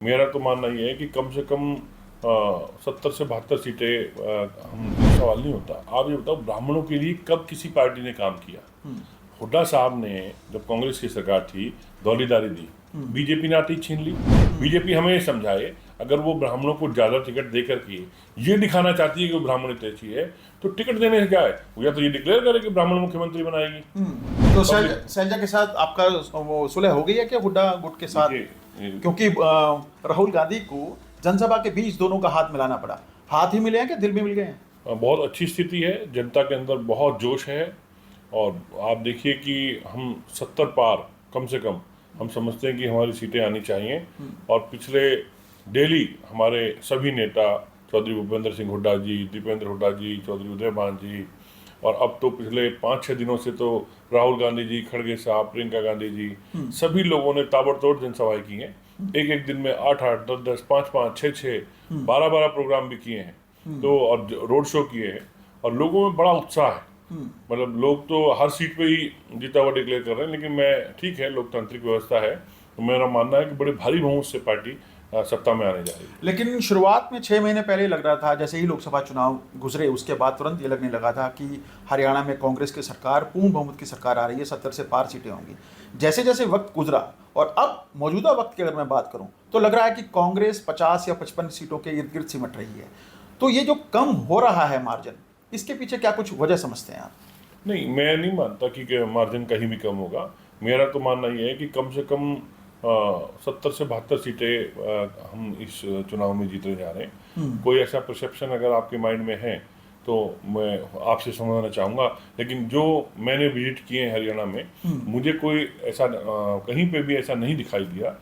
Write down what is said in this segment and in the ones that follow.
मेरा तो मानना ये है कि कम से कम 70 से 72 सीटें हम सवाल नहीं होता। आप ये बताओ, ब्राह्मणों के लिए कब किसी पार्टी ने काम किया? हुड्डा साहब ने जब कांग्रेस की सरकार थी दौलीदारी दी, बीजेपी ने आते ही छीन ली। बीजेपी हमें ये समझाए, अगर वो ब्राह्मणों को ज्यादा टिकट देकर के ये दिखाना चाहती है कि वो ब्राह्मण तेजी है, तो टिकट देने से क्या है, वो या तो ये डिक्लेयर करे कि ब्राह्मण मुख्यमंत्री बनाएगी। तो शैलजा के साथ आपका वो सुलह हो गई है क्या हुड्डा गुट के साथ? क्योंकि राहुल गांधी को जनसभा के बीच दोनों का हाथ मिलाना पड़ा। हाथ ही मिले हैं कि दिल भी मिल गए हैं? बहुत अच्छी स्थिति है, जनता के अंदर बहुत जोश है। और आप देखिए कि हम 70 पार कम से कम हम समझते हैं कि हमारी सीटें आनी चाहिए। और पिछले डेली हमारे सभी नेता, चौधरी भूपेंद्र सिंह हुड्डा जी, दीपेंद्र हुड्डा जी, चौधरी उदयभान जी, और अब तो पिछले 5-6 दिनों से तो राहुल गांधी जी, खड़गे साहब, प्रियंका गांधी जी, सभी लोगों ने ताबड़तोड़ जनसभाएं की हैं। एक एक दिन में 8-8, 10-10, 5-5, 6-6, 12-12 प्रोग्राम भी किए हैं। तो और रोड शो किए हैं, और लोगों में बड़ा उत्साह है। मतलब लोग तो हर सीट पे ही जीता हुआ डिक्लेयर कर रहे हैं। लेकिन मैं, ठीक है, लोकतांत्रिक व्यवस्था है, तो मेरा मानना है कि बड़े भारी बहुमत से पार्टी सत्ता में आने जा रही है। लेकिन शुरुआत में 6 महीने पहले लग रहा था, जैसे ही लोकसभा चुनाव गुजरे उसके बाद तुरंत ये लगने लगा था कि हरियाणा में कांग्रेस की सरकार, पूर्ण बहुमत की सरकार आ रही है, 70 से पार सीटें होंगी। जैसे जैसे वक्त गुजरा और अब मौजूदा वक्त की अगर मैं बात करूं, तो लग रहा है कि कांग्रेस 50 या 55 सीटों के इर्द गिर्द सिमट रही है। तो ये जो कम हो रहा है मार्जिन, इसके पीछे क्या कुछ वजह समझते हैं आप? नहीं, मैं नहीं मानता कि मार्जिन कहीं भी कम होगा। मेरा तो मानना ये है कि कम से कम 70 से 72 सीटें हम इस चुनाव में जीतने जा रहे हैं। कोई ऐसा परसेप्शन अगर आपके माइंड में है तो मैं आपसे समझना चाहूँगा। लेकिन जो मैंने विजिट किए हैं हरियाणा में, मुझे कोई ऐसा कहीं पे भी ऐसा नहीं दिखाई दिया।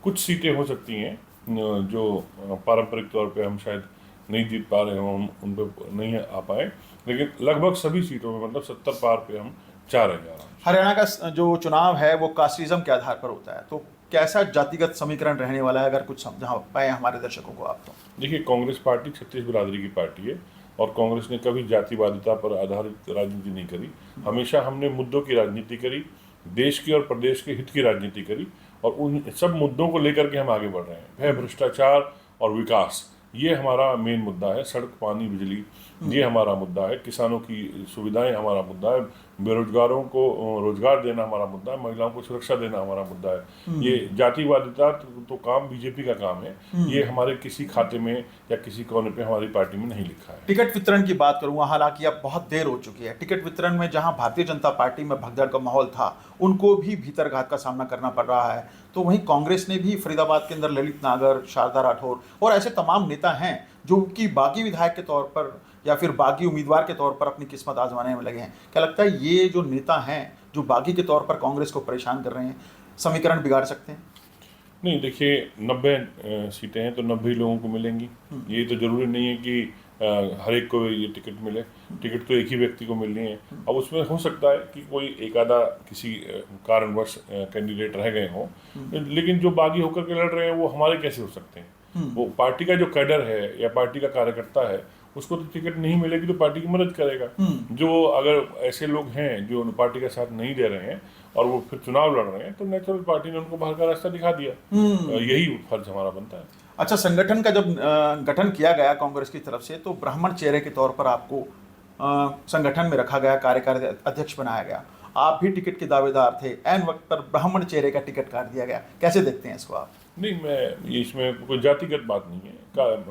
कुछ सीटें हो सकती हैं जो पारंपरिक तौर पे हम शायद नहीं जीत पा रहे हों, उन पे नहीं आ पाए, लेकिन लगभग सभी सीटों में, मतलब 70 पार पे हम जा रहे हैं। हरियाणा का जो चुनाव है वो कास्टिज्म के आधार पर होता है, तो कैसा जातिगत समीकरण रहने वाला है, अगर कुछ समझा पाए हमारे दर्शकों को आप? तो देखिए, कांग्रेस पार्टी छत्तीस बिरादरी की पार्टी है, और कांग्रेस ने कभी जातिवादिता पर आधारित राजनीति नहीं करी। हमेशा हमने मुद्दों की राजनीति करी, देश की और प्रदेश के हित की राजनीति करी, और उन सब मुद्दों को लेकर के हम आगे बढ़ रहे हैं। भय, भ्रष्टाचार और विकास, ये हमारा मेन मुद्दा है। सड़क, पानी, बिजली, ये हमारा मुद्दा है। किसानों की सुविधाएं हमारा मुद्दा है। बेरोजगारों को रोजगार देना हमारा मुद्दा है। महिलाओं को सुरक्षा देना हमारा मुद्दा है। ये जातिवादिता तो काम बीजेपी का काम है। ये हमारे किसी खाते में या किसी कोने पे हमारी पार्टी में नहीं लिखा है। टिकट वितरण की बात करूं, हालांकि अब बहुत देर हो चुकी है। टिकट वितरण में जहां भारतीय जनता पार्टी में भगदड़ का माहौल था, उनको भी भीतरघात का सामना करना पड़ रहा है। तो वहीं कांग्रेस ने भी फरीदाबाद के अंदर ललित नागर, शारदा राठौर और ऐसे तमाम नेता हैं जो कि बागी विधायक के तौर पर या फिर बागी उम्मीदवार के तौर पर अपनी किस्मत आजमाने में लगे हैं। क्या लगता है ये जो नेता हैं जो बागी के तौर पर कांग्रेस को परेशान कर रहे हैं, समीकरण बिगाड़ सकते हैं? नहीं, देखिए, 90 सीटें हैं तो 90 लोगों को मिलेंगी। ये तो जरूरी नहीं है कि हर एक को ये टिकट मिले। टिकट तो एक ही व्यक्ति को मिलनी है। अब उसमें हो सकता है कि कोई एक आधा किसी कारणवश कैंडिडेट रह गए हों, लेकिन जो बागी होकर के लड़ रहे हैं वो हमारे कैसे हो सकते हैं? वो पार्टी का जो कैडर है या पार्टी का कार्यकर्ता है, उसको तो टिकट नहीं मिलेगी तो पार्टी की मदद करेगा। जो अगर ऐसे लोग हैं जो पार्टी का साथ नहीं दे रहे हैं और वो फिर चुनाव लड़ रहे हैं, तो नेचुरल पार्टी ने उनको बाहर का रास्ता दिखा दिया। यही फर्ज हमारा बनता है। अच्छा, संगठन का जब गठन किया गया कांग्रेस की तरफ से, तो ब्राह्मण चेहरे के तौर पर आपको संगठन में रखा गया, कार्यकारी अध्यक्ष बनाया गया। आप भी टिकट के दावेदार थे, ऐन वक्त पर ब्राह्मण चेहरे का टिकट काट दिया गया। कैसे देखते हैं इसको आप? नहीं, मैं इसमें कोई जातिगत बात नहीं है।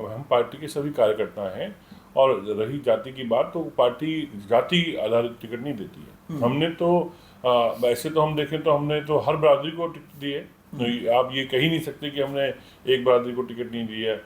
हम पार्टी के सभी कार्यकर्ता हैं, और रही जाति की बात, तो पार्टी जाति आधारित टिकट नहीं देती है। हमने तो वैसे तो हम देखें तो हमने तो हर बिरादरी को टिकट दी है। तो आप ये कह ही नहीं सकते कि हमने एक बिरादरी को टिकट नहीं दी है।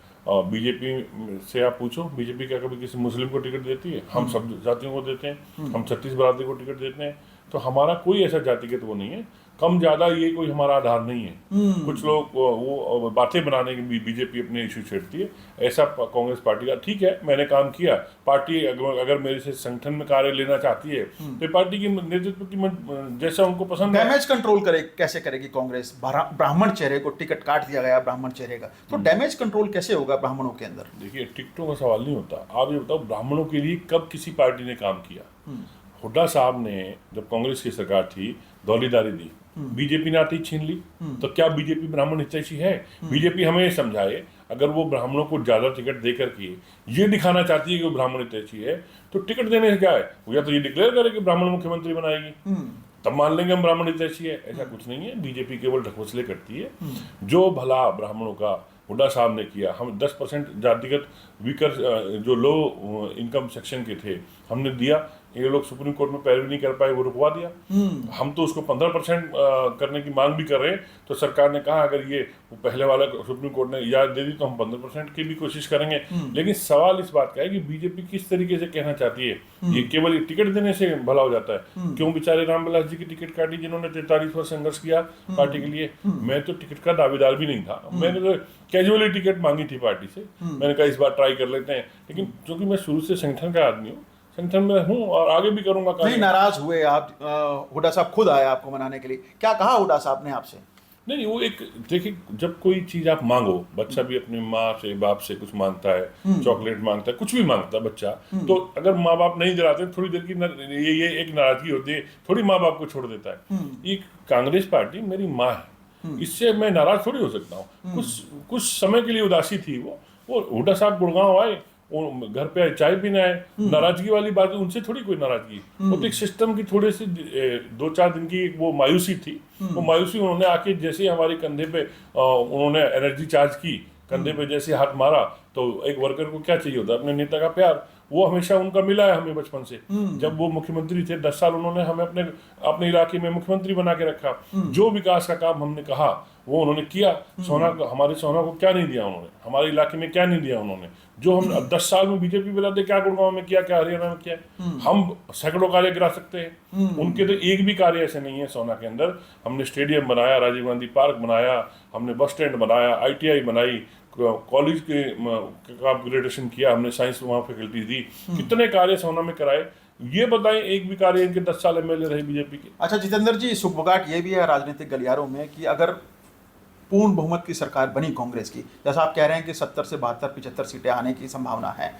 बीजेपी से आप पूछो, बीजेपी क्या कभी किसी मुस्लिम को टिकट देती है? हम सब जातियों को देते हैं। हम 36 बिरादरी को टिकट देते हैं। तो हमारा कोई ऐसा जातिगत वो नहीं है। कम ज्यादा ये कोई हमारा आधार नहीं है। कुछ लोग वो बातें बनाने की बीजेपी अपने इशू छेड़ती है, ऐसा कांग्रेस पार्टी का। ठीक है, मैंने काम किया। पार्टी अगर मेरे से संगठन में कार्य लेना चाहती है तो पार्टी की नेतृत्व की जैसा उनको पसंद है। डैमेज कंट्रोल कैसे करेगी कांग्रेस? ब्राह्मण चेहरे को टिकट काट दिया गया, ब्राह्मण चेहरे का, तो डैमेज कंट्रोल कैसे होगा ब्राह्मणों के अंदर? देखिए, टिकटों का सवाल नहीं होता। आप ये बताओ, ब्राह्मणों के लिए कब किसी पार्टी ने काम किया? हुड्डा साहब ने जब कांग्रेस की सरकार थी दौलीदारी दी, बीजेपी ने आते ही छीन ली। तो क्या बीजेपी ब्राह्मण हितैषी है? बीजेपी हमें ये समझाए, अगर वो ब्राह्मणों को ज्यादा टिकट दे करके ये दिखाना चाहती है कि वो ब्राह्मण हितैषी है, तो टिकट देने से क्या है, वो या तो ये डिक्लेयर करे कि ब्राह्मण मुख्यमंत्री बनाएगी, तब मान लेंगे हम ब्राह्मण हितैषी है। ऐसा कुछ नहीं है, बीजेपी केवल ढकोसले करती है। जो भला ब्राह्मणों का हुड्डा साहब ने किया, हम 10% जातिगत वीकर जो लो इनकम सेक्शन के थे हमने दिया, ये लोग सुप्रीम कोर्ट में पैरवी नहीं कर पाए, वो रुकवा दिया। हम तो उसको 15% करने की मांग भी कर रहे हैं, तो सरकार ने कहा अगर ये पहले वाला सुप्रीम कोर्ट ने इजाजत दे दी तो हम 15% की भी कोशिश करेंगे। लेकिन सवाल इस बात का है कि बीजेपी किस तरीके से कहना चाहती है, ये केवल टिकट देने से भला हो जाता है? क्यों बेचारे रामविलास जी की टिकट काटी जिन्होंने 43 वर्ष संघर्ष किया पार्टी के लिए? मैं तो टिकट का दावेदार भी नहीं था, मैंने तो कैजुअली टिकट मांगी थी पार्टी से। मैंने कहा इस बार ट्राई कर लेते हैं, लेकिन क्योंकि मैं शुरू से संगठन का आदमी हूँ, संगठन में हूँ और आगे भी करूंगा। नहीं नाराज हुए आप? हुड्डा साहब खुद आए आपको मनाने के लिए, क्या कहा हुड्डा साहब ने आपसे? नहीं, वो एक देखिए, जब कोई चीज आप मांगो, बच्चा भी अपनी माँ से बाप से कुछ मांगता है, चॉकलेट मांगता है, कुछ भी मांगता है बच्चा, तो अगर माँ बाप नहीं दिलाते थोड़ी देर की ये एक नाराजगी होती है, थोड़ी माँ बाप को छोड़ देता है। ये कांग्रेस पार्टी मेरी माँ है, इससे मैं नाराज थोड़ी हो सकता हूँ। कुछ समय के लिए उदासी थी, वो हुड्डा साहब गुड़गांव आए, वो घर पे चाय पीने आए, नाराजगी वाली बात है, उनसे थोड़ी कोई नाराजगी। वो तो एक सिस्टम की थोड़ी सी 2-4 दिन की वो मायूसी थी। वो मायूसी उन्होंने आके जैसे हमारे कंधे पे उन्होंने एनर्जी चार्ज की, कंधे पे जैसे हाथ मारा, तो एक वर्कर को क्या चाहिए होता है? अपने नेता का प्यार। वो हमेशा उनका मिला है हमें बचपन से। जब वो मुख्यमंत्री थे 10 साल उन्होंने हमें अपने इलाके में मुख्यमंत्री बना के रखा। जो विकास का काम हमने कहा वो उन्होंने किया। हमारे सोना को क्या नहीं दिया उन्होंने, हमारे इलाके में क्या नहीं दिया उन्होंने, जो हम 10 साल में बीजेपी मिलाते, क्या गुड़गांव में किया, क्या हरियाणा में किया। हम सैकड़ों कार्य गिरा सकते हैं, उनके तो एक भी कार्य ऐसे नहीं है। सोना के अंदर हमने स्टेडियम बनाया, राजीव गांधी पार्क बनाया, हमने बस स्टैंड बनाया, ITI बनाई, कॉलेज के का अपग्रेडेशन किया हमने, साइंस वहाँ फैकल्टी दी, कितने कार्य सोना में कराए। ये बताएं एक भी कार्य इनके 10 साल MLA रहे बीजेपी के। अच्छा जितेंद्र जी, सुगबुगाहट ये भी है राजनीतिक गलियारों में कि अगर पूर्ण बहुमत की सरकार बनी कांग्रेस की, जैसा आप कह रहे हैं कि 70 से 72-75 सीटें आने की संभावना है,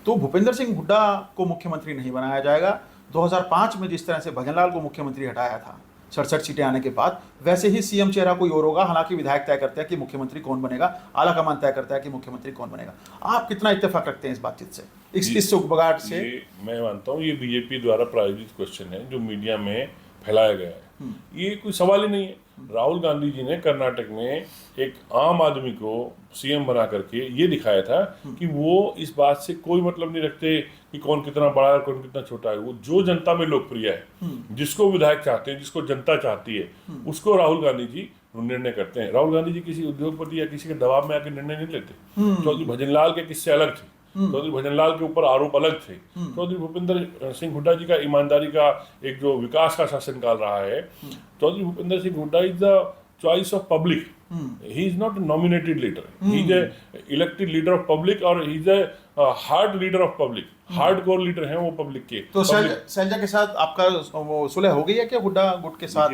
तो भूपेंद्र सिंह हुड्डा को मुख्यमंत्री नहीं बनाया जाएगा। 2005 में जिस तरह से भजनलाल को मुख्यमंत्री हटाया था 67 सीटें आने के बाद, वैसे ही CM चेहरा कोई और होगा। हालांकि विधायक तय करते हैं कि मुख्यमंत्री कौन बनेगा, आला कमान तय करता है कि मुख्यमंत्री कौन बनेगा। आप कितना इत्तेफाक रखते हैं इस बातचीत से, इस सुगबुगाहट से? मैं मानता हूँ ये बीजेपी द्वारा प्रायोजित क्वेश्चन है जो मीडिया में फैलाया गया है। ये कोई सवाल ही नहीं है। राहुल गांधी जी ने कर्नाटक में एक आम आदमी को CM बना करके ये दिखाया था कि वो इस बात से कोई मतलब नहीं रखते कि कौन कितना बड़ा है कौन कितना छोटा है। वो जो जनता में लोकप्रिय है, जिसको विधायक चाहते हैं, जिसको जनता चाहती है, उसको राहुल गांधी जी निर्णय करते हैं। राहुल गांधी जी किसी उद्योगपति या किसी के दबाव में आके निर्णय नहीं लेते। चौधरी भजनलाल के किस्से अलग थे, चौधरी भजनलाल के ऊपर आरोप अलग थे। चौधरी भूपेंद्र सिंह हुड्डा जी का ईमानदारी का एक जो विकास का शासनकाल रहा है, Chaudhary Bhupinder Singh Hooda is the choice of public. He is not nominated leader, he is a elected leader of public और he is a hard leader of public. Hard core leader हैं वो पब्लिक के। तो शैलजा के साथ आपका वो सुलह हो गई है क्या हुड्डा गुट के साथ?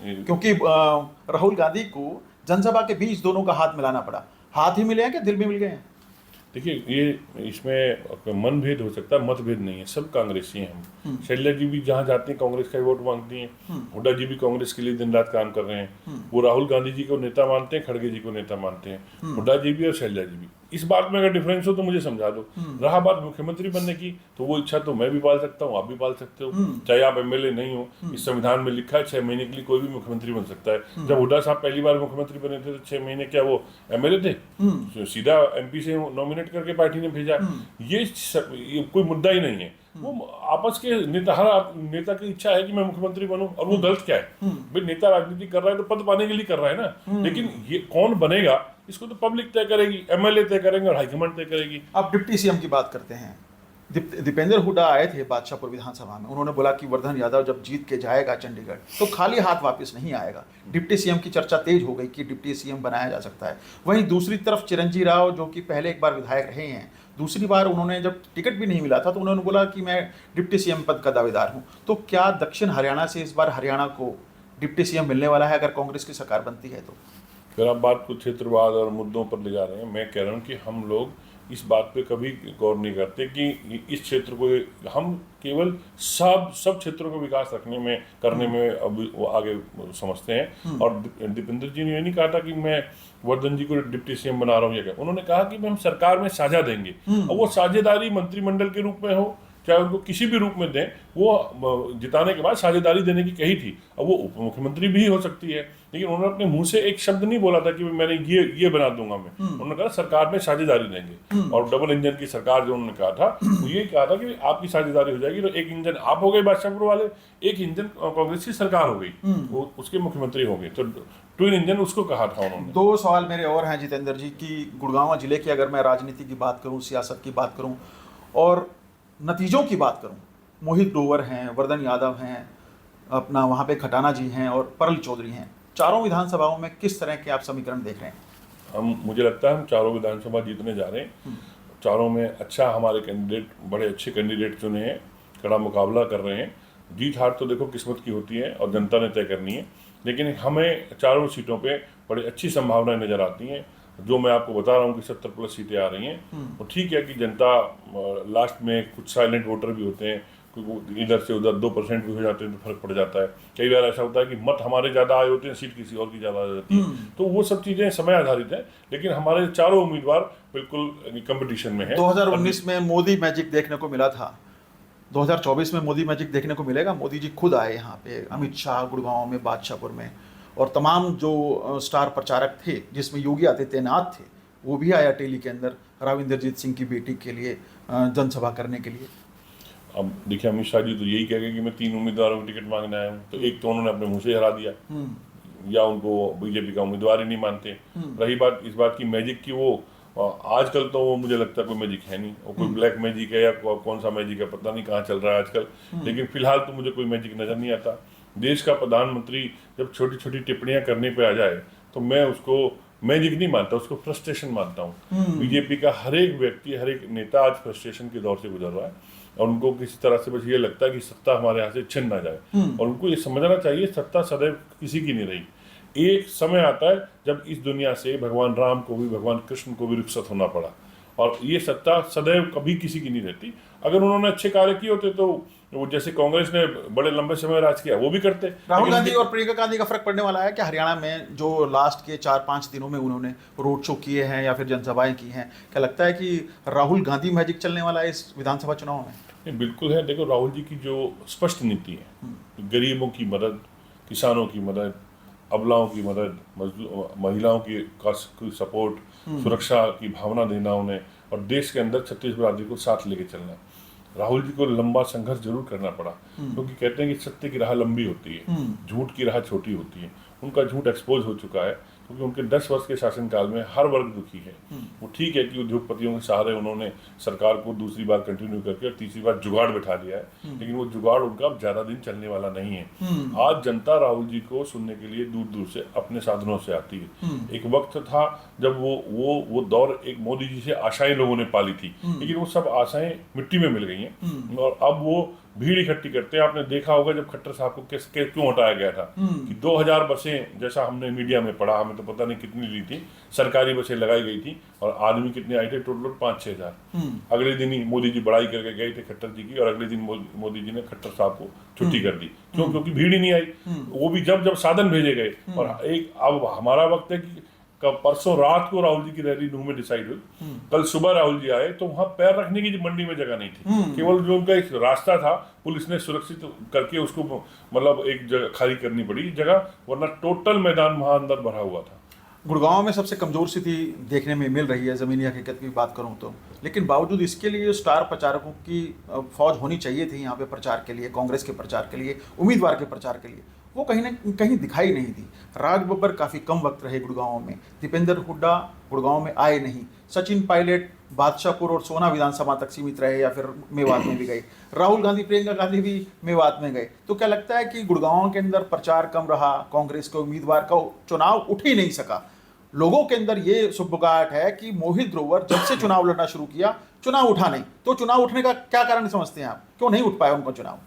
क्योंकि राहुल गांधी को जनसभा के बीच दोनों का हाथ मिलाना पड़ा। हाथ ही मिले हैं कि दिल भी मिल गए हैं? देखिए, ये इसमें मनभेद हो सकता है, मतभेद नहीं है। सब कांग्रेसी हैं हम। शैलजा जी भी जहाँ जाती हैं कांग्रेस का वोट मांगती हैं। हुड्डा जी भी कांग्रेस के लिए दिन रात काम कर रहे हैं। वो राहुल गांधी जी को नेता मानते हैं, खड़गे जी को नेता मानते हैं, हुड्डा जी भी और शैलजा जी भी। इस बात में अगर डिफरेंस हो तो मुझे समझा दो। रहा बात मुख्यमंत्री बनने की, तो वो इच्छा तो मैं भी पाल सकता हूँ, आप भी पाल सकते हो, चाहे आप MLA नहीं हो। इस संविधान में लिखा है 6 महीने के लिए कोई भी मुख्यमंत्री बन सकता है। जब हुड्डा साहब पहली बार मुख्यमंत्री बने थे तो 6 महीने क्या वो MLA थे? तो सीधा MP से नॉमिनेट करके पार्टी ने भेजा। ये कोई मुद्दा ही नहीं है। वो आपस के नेता की इच्छा है कि मैं मुख्यमंत्री बनूं, और वो गलत क्या है? भाई नेता राजनीति कर रहा है तो पद पाने के लिए कर रहा है ना। लेकिन ये कौन बनेगा इसको तो पब्लिक तय करेगी, MLA तय करेंगे और हाईकमांड तय करेगी। अब डिप्टी CM की बात करते हैं। दीपेंद्र हुड्डा आए थे बादशाहपुर विधानसभा में, उन्होंने बोला कि वर्धन यादव जब जीत के जाएगा चंडीगढ़ तो खाली हाथ वापस नहीं आएगा। डिप्टी CM की चर्चा तेज हो गई कि डिप्टी CM बनाया जा सकता है। वहीं दूसरी तरफ चिरंजी राव, जो कि पहले एक बार विधायक रहे हैं, दूसरी बार उन्होंने जब टिकट भी नहीं मिला था तो उन्होंने बोला कि मैं डिप्टी CM पद का दावेदार हूँ। तो क्या दक्षिण हरियाणा से इस बार हरियाणा को डिप्टी CM मिलने वाला है अगर कांग्रेस की सरकार बनती है तो? फिर आप बात को क्षेत्रवाद और मुद्दों पर ले जा रहे हैं। मैं कह रहा हूँ कि हम लोग इस बात पे कभी गौर नहीं करते कि इस क्षेत्र को हम केवल सब क्षेत्रों को विकास करने में अभी वो आगे समझते हैं। और दीपेंद्र जी ने ये नहीं कहा था कि मैं वर्धन जी को डिप्टी सीएम बना रहा हूँ या क्या, उन्होंने कहा कि हम सरकार में साझा देंगे। और वो साझेदारी मंत्रिमंडल के रूप में हो चाहे उनको किसी भी रूप में दें, वो जिताने के बाद साझेदारी देने की कही थी। अब वो उप मुख्यमंत्री भी हो सकती है, लेकिन उन्होंने अपने मुंह से एक शब्द नहीं बोला था कि मैंने ये बना दूंगा मैं। उन्होंने कहा सरकार में साझेदारी देंगे। और डबल इंजन की सरकार जो उन्होंने कहा था वो ये कहा था कि आपकी साझेदारी हो जाएगी। तो एक इंजन आप हो गए बादशाहपुर वाले, एक इंजन कांग्रेस की सरकार हो गई, वो उसके मुख्यमंत्री हो गए। तो ट्विन इंजन उसको कहा था उन्होंने। 2 सवाल मेरे और हैं जितेंद्र जी की गुड़गांव जिले की अगर मैं राजनीति की बात करूं, सियासत की बात करूं और नतीजों की बात करूं, मोहित ग्रोवर हैं, वर्धन यादव हैं, अपना वहाँ पे खटाना जी हैं और परल चौधरी हैं, चारों विधानसभाओं में किस तरह के आप समीकरण देख रहे हैं? मुझे लगता है हम चारों विधानसभा जीतने जा रहे हैं। चारों में अच्छा हमारे कैंडिडेट, बड़े अच्छे कैंडिडेट चुने हैं, कड़ा मुकाबला कर रहे हैं। जीत हार तो देखो किस्मत की होती है और जनता ने तय करनी है, लेकिन हमें चारों सीटों पे बड़ी अच्छी संभावनाएं नज़र आती हैं। जो मैं आपको बता रहा हूँ कि 70+ सीटें आ रही हैं। तो ठीक है कि जनता लास्ट में कुछ साइलेंट वोटर भी होते हैं, इधर से उधर 2% भी हो जाते हैं तो फर्क पड़ जाता है। कई बार ऐसा होता है कि मत हमारे ज़्यादा आए होते हैं, सीट किसी और की ज़्यादा आ जाती है। तो वो सब चीज़ें समय आधारित है, लेकिन हमारे चारों उम्मीदवार बिल्कुल कंपटीशन में है। 2019 में मोदी मैजिक देखने को मिला था, 2024 में मोदी मैजिक देखने को मिलेगा? मोदी जी खुद आए यहाँ पे, अमित शाह गुड़गांव में, बादशाहपुर में, और तमाम जो स्टार प्रचारक थे जिसमें योगी आदित्यनाथ थे वो भी आया टेली के अंदर राव इंद्रजीत सिंह की बेटी के लिए जनसभा करने के लिए। अब देखिए अमित शाह जी तो यही कह गए कि मैं 3 उम्मीदवारों की टिकट मांगने आया हूँ, तो एक तो उन्होंने अपने मुंह से हरा दिया या उनको बीजेपी का उम्मीदवार ही नहीं मानते। रही बात इस बात की मैजिक की, वो आजकल तो वो मुझे लगता है कोई मैजिक है नहीं, वो कोई ब्लैक मैजिक है या कौन सा मैजिक है पता नहीं कहाँ चल रहा है आजकल। लेकिन फिलहाल तो मुझे कोई मैजिक नजर नहीं आता। देश का प्रधानमंत्री जब छोटी छोटी टिप्पणियां करने पे आ जाए तो मैं उसको मैजिक नहीं मानता, उसको फ्रस्ट्रेशन मानता हूँ। बीजेपी का हर एक व्यक्ति, हर एक नेता आज फ्रस्ट्रेशन के दौर से गुजर रहा है और उनको किसी तरह से बस ये लगता है कि सत्ता हमारे यहाँ से छिन ना जाए। और उनको ये समझना चाहिए सत्ता सदैव किसी की नहीं रही। एक समय आता है जब इस दुनिया से भगवान राम को भी, भगवान कृष्ण को भी रुखसत होना पड़ा, और ये सत्ता सदैव कभी किसी की नहीं रहती। अगर उन्होंने अच्छे कार्य किए होते तो वो जैसे कांग्रेस ने बड़े लंबे समय राज किया वो भी करते। राहुल गांधी और प्रियंका गांधी का फर्क पड़ने वाला है क्या हरियाणा में, जो लास्ट के 4-5 दिनों में उन्होंने रोड शो किए हैं या फिर जनसभाएं की हैं? क्या लगता है कि राहुल गांधी मैजिक चलने वाला है इस विधानसभा चुनाव में? नहीं, बिल्कुल है। देखो राहुल जी की जो स्पष्ट नीति है, गरीबों की मदद, किसानों की मदद, अबलाओं की मदद, महिलाओं की सपोर्ट, सुरक्षा की भावना देना उन्हें, और देश के अंदर छत्तीसगढ़ आदि को साथ लेके चलना। राहुल जी को लंबा संघर्ष जरूर करना पड़ा, क्योंकि कहते हैं कि सत्य की राह लंबी होती है, झूठ की राह छोटी होती है। उनका झूठ एक्सपोज हो चुका है, क्योंकि उनके 10 वर्ष के शासनकाल में हर वर्ग दुखी है। वो ठीक है कि उद्योगपतियों के सहारे उन्होंने सरकार को दूसरी बार कंटिन्यू करके और तीसरी बार जुगाड़ बैठा दिया है, लेकिन वो जुगाड़ उनका अब ज्यादा दिन चलने वाला नहीं है। आज जनता राहुल जी को सुनने के लिए दूर दूर से अपने साधनों से आती है। एक वक्त था जब वो दौर एक मोदी जी से आशाएं लोगों ने पाली थी, लेकिन वो सब आशाएं मिट्टी में मिल गई हैं और अब वो भीड़ इकट्ठी करते हैं। आपने देखा होगा जब खट्टर साहब को क्यों हटाया गया था कि 2000 बसें, जैसा हमने मीडिया में पढ़ा, हमें तो पता नहीं कितनी ली थी, सरकारी बसें लगाई गई थी और आदमी कितने आए थे, टोटल 5-6 हज़ार। अगले दिन ही मोदी जी बड़ाई करके गए थे खट्टर जी की, और अगले दिन मोदी जी ने खट्टर साहब को छुट्टी कर दी। क्यों? क्योंकि भीड़ ही नहीं आई। वो भी जब साधन भेजे गए। और एक अब हमारा वक्त है कि परसों रात को राहुल जी की रैली नूह में डिसाइड हुई, कल सुबह राहुल जी आए तो वहां पैर रखने की मंडी में जगह नहीं थी। केवल जो उनका एक रास्ता था पुलिस ने सुरक्षित करके उसको मतलब एक जगह खाली करनी पड़ी जगह, वरना टोटल मैदान वहां अंदर भरा हुआ था। गुड़गांव में सबसे कमजोर स्थिति देखने में मिल रही है ज़मीनी हकीकत की बात करूं तो, लेकिन बावजूद इसके लिए स्टार प्रचारकों की फौज होनी चाहिए थी यहाँ पे प्रचार के लिए, कांग्रेस के प्रचार के लिए, उम्मीदवार के प्रचार के लिए, वो कहीं ना कहीं दिखाई नहीं दी। राज बब्बर काफ़ी कम वक्त रहे गुड़गांव में, दीपेंद्र हुड्डा गुड़गांव में आए नहीं, सचिन पायलट बादशाहपुर और सोना विधानसभा तक सीमित रहे या फिर मेवात में भी गए, राहुल गांधी प्रियंका गांधी भी मेवात में गए। तो क्या लगता है कि गुड़गांव के अंदर प्रचार कम रहा, कांग्रेस के उम्मीदवार का चुनाव उठ ही नहीं सका? लोगों के अंदर ये सुगबुगाहट है कि मोहित ग्रोवर जब से चुनाव लड़ना शुरू किया चुनाव उठा नहीं, तो चुनाव उठने का क्या कारण समझते हैं आप? क्यों नहीं उठ पाया उनका चुनाव?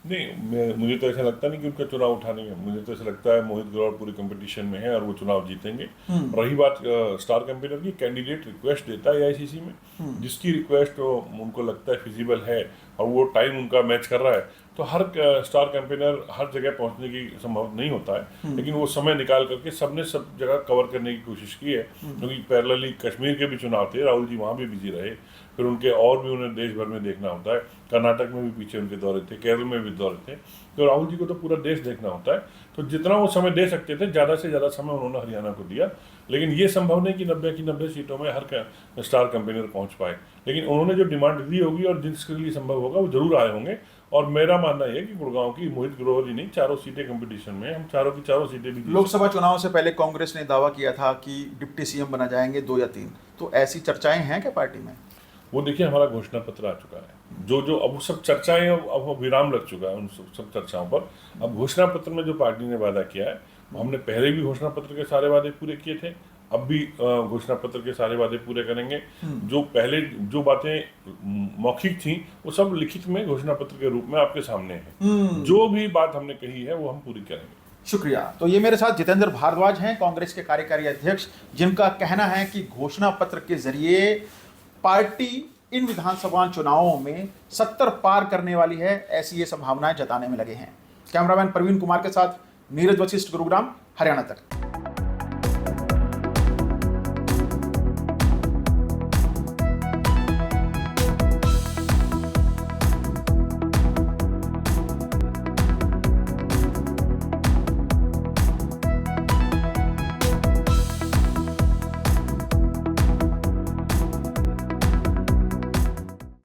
नहीं, मुझे तो ऐसा लगता नहीं कि उनका चुनाव उठाने में। मुझे तो ऐसा लगता है मोहित ग्रोवर पूरे कंपटीशन में है और वो चुनाव जीतेंगे। रही बात स्टार कैंपेनर की, कैंडिडेट रिक्वेस्ट देता है AICC में, जिसकी रिक्वेस्ट उनको लगता है फिजिबल है और वो टाइम उनका मैच कर रहा है, तो हर स्टार कैंपेनर हर जगह पहुंचने की संभव नहीं होता है, लेकिन वो समय निकाल करके सबने सब जगह कवर करने की कोशिश की है। क्योंकि पैरेलली कश्मीर के भी चुनाव थे, राहुल जी वहाँ भी बिजी रहे, फिर उनके और भी उन्हें देश भर में देखना होता है। कर्नाटक में भी पीछे उनके दौरे थे, केरल में भी दौरे थे, तो राहुल जी को तो पूरा देश देखना होता है। तो जितना वो समय दे सकते थे, ज़्यादा से ज़्यादा समय उन्होंने हरियाणा को दिया। लेकिन ये संभव नहीं कि 90 की 90 सीटों में हर स्टार कैंपेनर पहुंच पाए, लेकिन उन्होंने जो डिमांड दी होगी और जिसके लिए संभव होगा वो जरूर आए होंगे। और मेरा मानना है कि गुड़गांव की मोहित ग्रोवर ही नहीं, चारों सीटें कंपटीशन में, हम चारों की चारों सीटें भी। लोकसभा चुनाव से पहले कांग्रेस ने दावा किया था कि डिप्टी CM बना जाएंगे 2 या 3, तो ऐसी चर्चाएं हैं क्या पार्टी में? वो देखिए, हमारा घोषणा पत्र आ चुका है, जो अब सब चर्चाएं, अब विराम लग चुका है उन सब चर्चाओं पर। अब घोषणा पत्र में जो पार्टी ने वादा किया है, हमने पहले भी घोषणा पत्र के सारे वादे पूरे किए थे, अब भी घोषणा पत्र के सारे वादे पूरे करेंगे। जो पहले जो बातें मौखिक थी वो सब लिखित में घोषणा पत्र के रूप में आपके सामने है। जो भी बात हमने कही है वो हम पूरी करेंगे। शुक्रिया। तो ये मेरे साथ जितेंद्र भारद्वाज हैं, कांग्रेस के कार्यकारी अध्यक्ष, जिनका कहना है कि घोषणा पत्र के जरिए पार्टी इन विधानसभा चुनावों में 70 पार करने वाली है, ऐसी ये संभावनाएं जताने में लगे हैं। कैमरामैन प्रवीण कुमार के साथ नीरज वशिष्ठ, गुरुग्राम, हरियाणा तक।